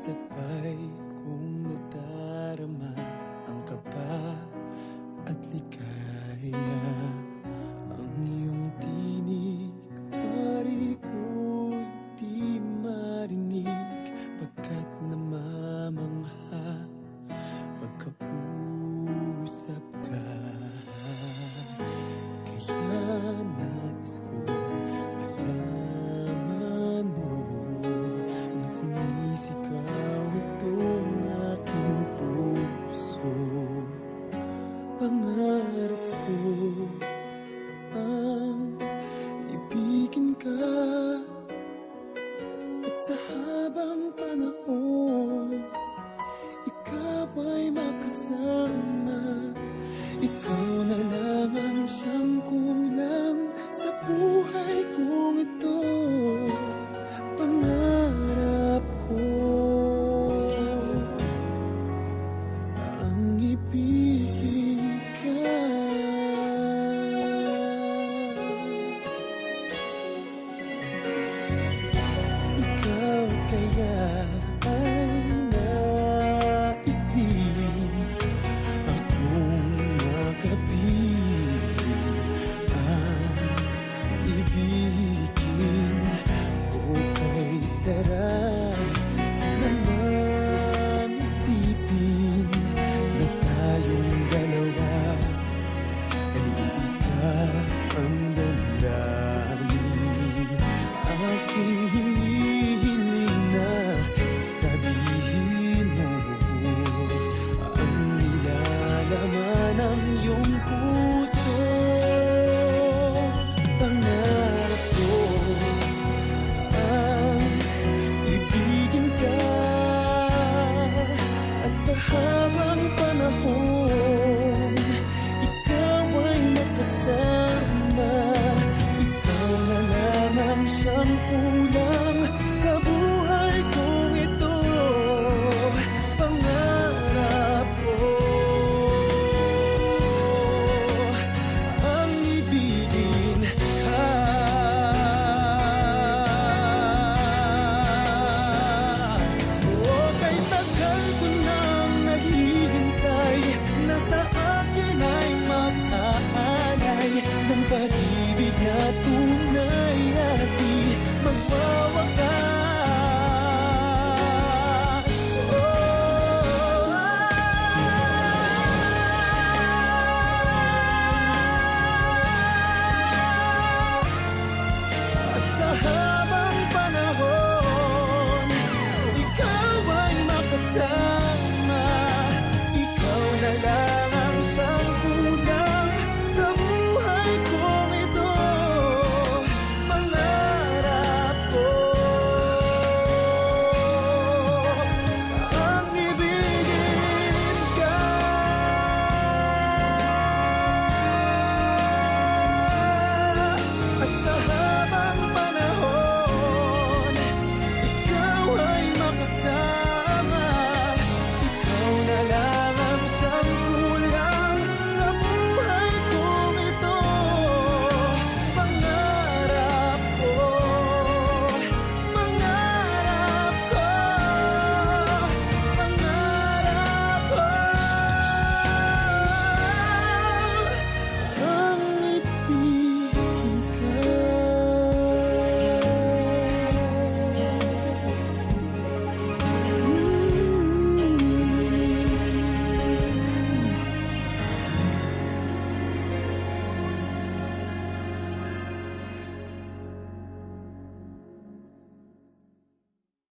sabay kong nadarama ang kaba at ligaya. Ang iyong tinig, pari ko'y di marinig, pagkat namamangha pagkausap ka. Kaya nais kong malaman mo ang sinisigaw nitong aking puso. Pangarap ko ang ibigin ka, at sa habang panahon ikaw ay makasama. Ikaw na lang ang siyang kulang sa buhay kong ito.